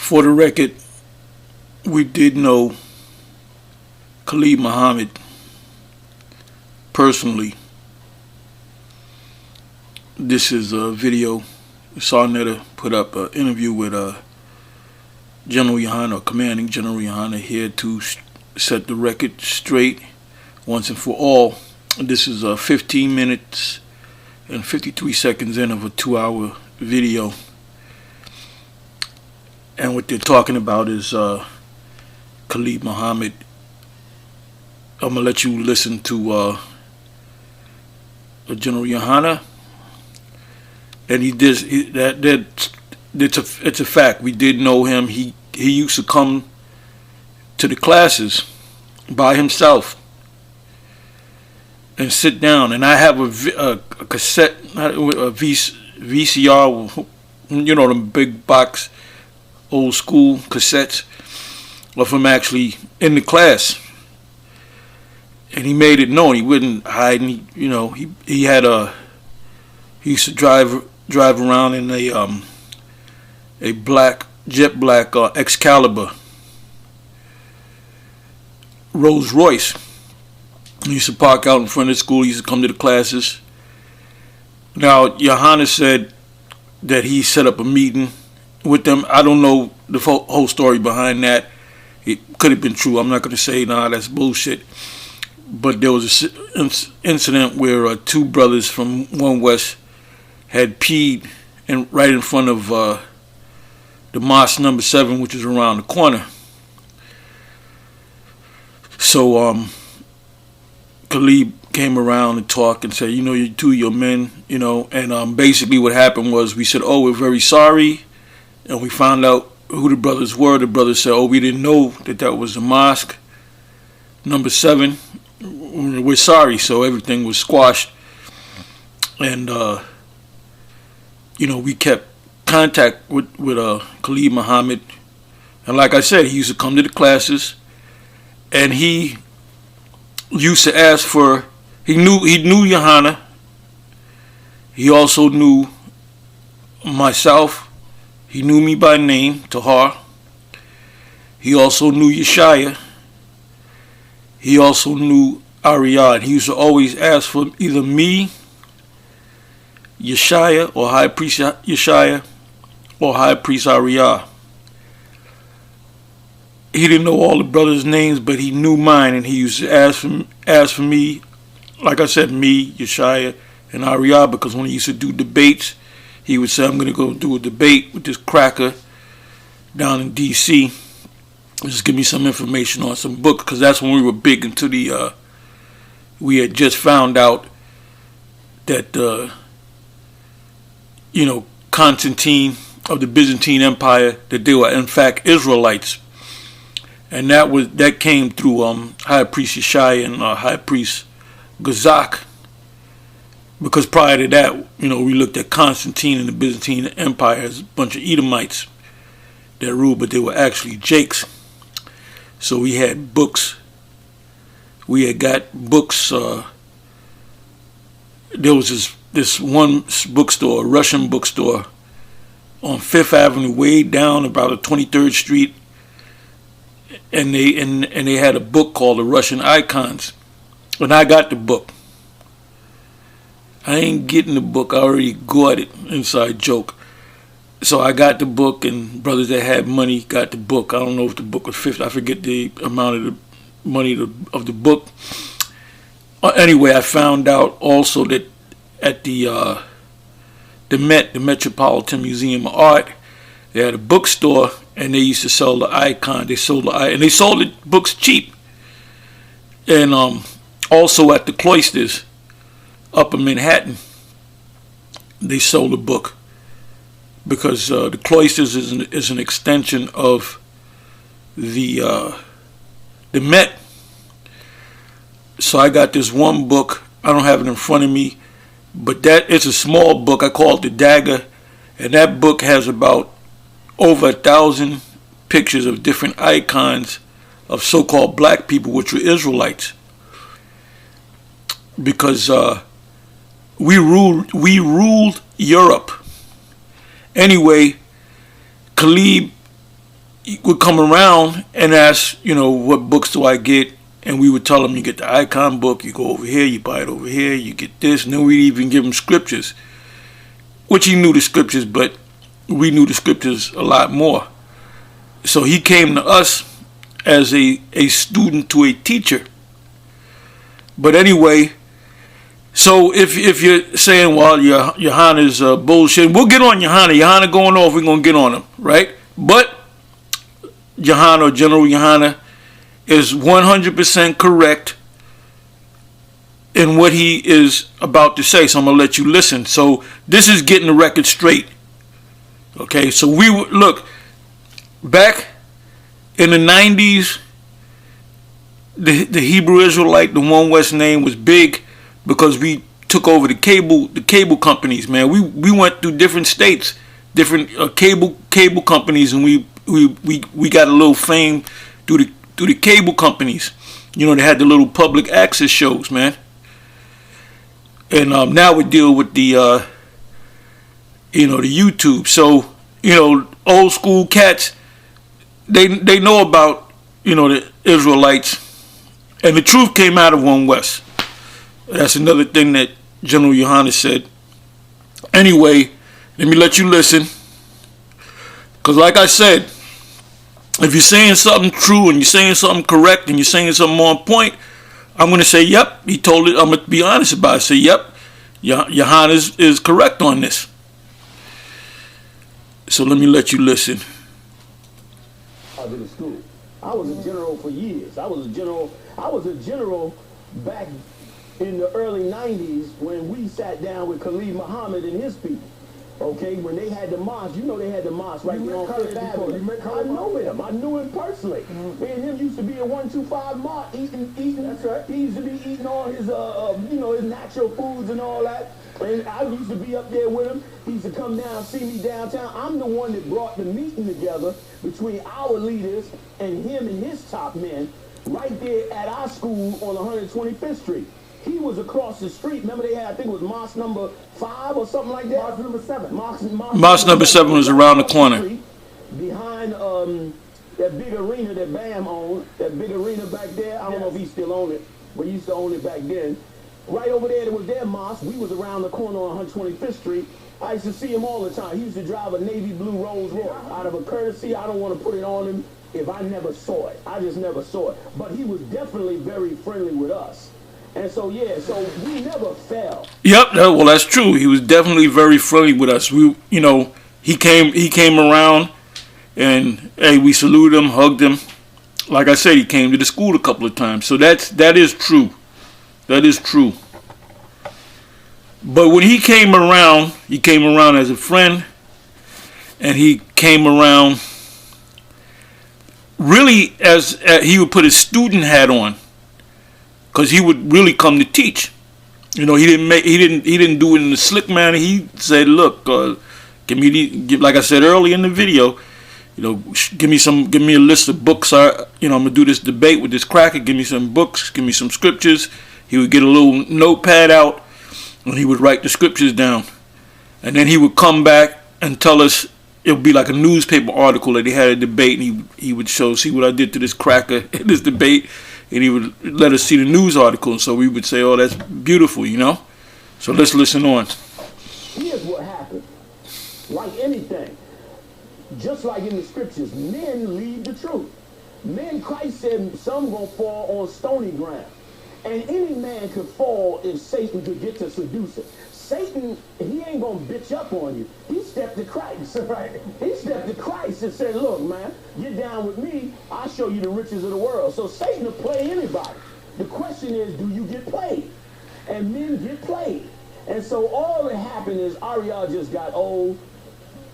For the record, we did know Khalid Muhammad personally. This is a video Sarnetta put up, an interview with General Yohana, or Commanding General Yohana, here to set the record straight once and for all. This is 15 minutes and 53 seconds in of a 2-hour video. And what they're talking about is Khalid Muhammad. I'm going to let you listen to General Yohana. And it's a fact. We did know him. He used to come to the classes by himself and sit down. And I have a cassette, a VCR, you know, them big box, old school cassettes of him actually in the class. And he made it known. He wouldn't hide. And he used to drive around in a jet black Excalibur Rolls Royce. He used to park out in front of the school. He used to come to the classes. Now, Yohana said that he set up a meeting with them. I don't know the whole story behind that. It could have been true. I'm not going to say, nah, that's bullshit. But there was an incident where two brothers from One West had peed right in front of the mosque number 7, which is around the corner. So Khalid came around and talked and said, you two, your men, and basically what happened was we said, oh, we're very sorry, and we found out who the brothers were. The brothers said, oh, we didn't know that was the mosque number 7. We're sorry. So everything was squashed, and we kept contact with Khalid Muhammad, and like I said, he used to come to the classes, and he used to ask for. He knew Yohana. He also knew myself. He knew me by name, Tahar. He also knew Yeshaya. He also knew Ariyah. He used to always ask for either me, Yeshaya, or High Priest Yeshaya, or High Priest Ariyah. He didn't know all the brothers' names, but he knew mine, and he used to ask for me, like I said, me, Yeshaya, and Ariyah, because when he used to do debates, he would say, I'm going to go do a debate with this cracker down in D.C., just give me some information on some books, because that's when we were big into the, we had just found out that, Constantine of the Byzantine Empire, that they were in fact Israelites. And that came through High Priest Yeshaya and High Priest Gazak. Because prior to that, we looked at Constantine and the Byzantine Empire as a bunch of Edomites that ruled, but they were actually Jakes. So we had books. We had got books. There was this one bookstore, a Russian bookstore, on 5th Avenue, way down about 23rd Street, and they had a book called The Russian Icons. And I got the book. I ain't getting the book. I already got it. Inside joke. So I got the book, and brothers that had money got the book. I don't know if the book was 50. I forget the amount of the money of the book. Anyway, I found out also that at the Met, the Metropolitan Museum of Art, they had a bookstore, and they used to sell the icon. They sold and they sold the books cheap. And also at the Cloisters, up in Manhattan, they sold a book. Because the Cloisters is an extension of the Met. So I got this one book. I don't have it in front of me, but it's a small book. I call it The Dagger, and that book has about over 1,000 pictures of different icons of so-called black people, which were Israelites. Because we ruled Europe. Anyway, Khalid he would come around and ask, what books do I get? And we would tell him, you get the Icon book, you go over here, you buy it over here, you get this. And then we'd even give him scriptures, which he knew the scriptures, but we knew the scriptures a lot more. So he came to us as a student to a teacher. But anyway, so if you're saying, well, Yohana's bullshit, we'll get on Yohana. Yohana going off, we're going to get on him, right? But Yohana, or General Yohana, is 100% correct in what he is about to say. So I'm going to let you listen. So this is getting the record straight. Okay, so look, back in the 90s, the Hebrew Israelite, the One West name was big because we took over the cable companies, man. We went through different states, different cable companies, and we got a little fame through the cable companies. They had the little public access shows, man. And now we deal with the the YouTube. So old school cats, they know about the Israelites, and the truth came out of One West. That's another thing that General Yohana said. Anyway, let me let you listen, because like I said, if you're saying something true and you're saying something correct and you're saying something on point, I'm going to say, yep, he told it. I'm going to be honest about it. Say, yep, Yohana is correct on this. So let me let you listen. I was in school. I was a general for years. I was a general back in the early 90s when we sat down with Khalid Muhammad and his people. Okay, when they had the mosque, they had the mosque right there on Fifth Avenue. I know him. I knew him personally. Me and him used to be at 125 Mart eating. That's right. He used to be eating all his, his natural foods and all that. And I used to be up there with him. He used to come down, see me downtown. I'm the one that brought the meeting together between our leaders and him and his top men right there at our school on 125th Street. He was across the street. Remember they had, I think it was mosque number 5 or something like that? Mosque number 7. Mosque number 7 was around the corner. Behind that big arena that Bam owned, that big arena back there. I don't know if he still owned it, but he used to own it back then. Right over there, it was their mosque. We was around the corner on 125th Street. I used to see him all the time. He used to drive a navy blue Rolls Royce. Out of a courtesy, I don't want to put it on him if I never saw it. I just never saw it. But he was definitely very friendly with us. And so, yeah, so we never fell. Yep, well, that's true. He was definitely very friendly with us. He came around, and hey, we saluted him, hugged him. Like I said, he came to the school a couple of times. So that is true. That is true. But when he came around as a friend, and he came around really as he would put his student hat on, because he would really come to teach. He didn't do it in a slick manner. He said, "Look, give like I said earlier in the video, give me a list of books. I'm gonna do this debate with this cracker. Give me some books. Give me some scriptures." He would get a little notepad out, and he would write the scriptures down, and then he would come back and tell us. It would be like a newspaper article that he had a debate, and he would see what I did to this cracker in this debate. And he would let us see the news article, so we would say, "Oh, that's beautiful," So let's listen on. Here's what happened. Like anything, just like in the scriptures, men lead the truth. Men, Christ said, some gonna fall on stony ground. And any man could fall if Satan could get to seduce it. Satan, he ain't gonna bitch up on you. He stepped to Christ, right? He stepped to Christ and said, "Look, man, get down with me. I'll show you the riches of the world." So Satan will play anybody. The question is, do you get played? And men get played. And so all that happened is Ariel just got old.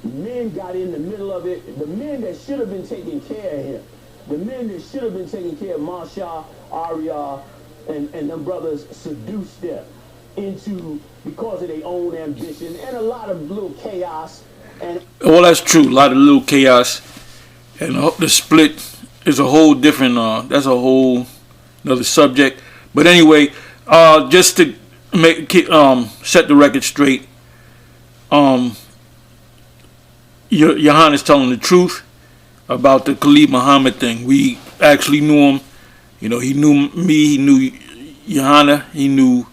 Men got in the middle of it. The men that should have been taking care of him, the men that should have been taking care of Marsha, Ariel, and them brothers seduced them because of their own ambition and a lot of little chaos. And well, that's true. A lot of little chaos, and the split is a whole different. That's a whole another subject. But anyway, just to set the record straight, Yohana is telling the truth. about the Khalid Muhammad thing. We actually knew him. You know, he knew me. He knew Johanna. He knew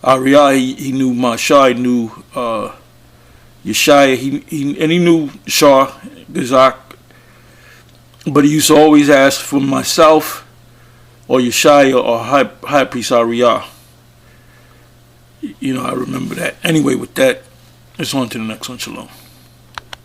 Arya. He knew Mashar. He knew Yeshaya. He knew Shah Gazak. But he used to always ask for myself or Yeshaya or High Priest Arya. You know, I remember that. Anyway, with that, let's on to the next one. Shalom.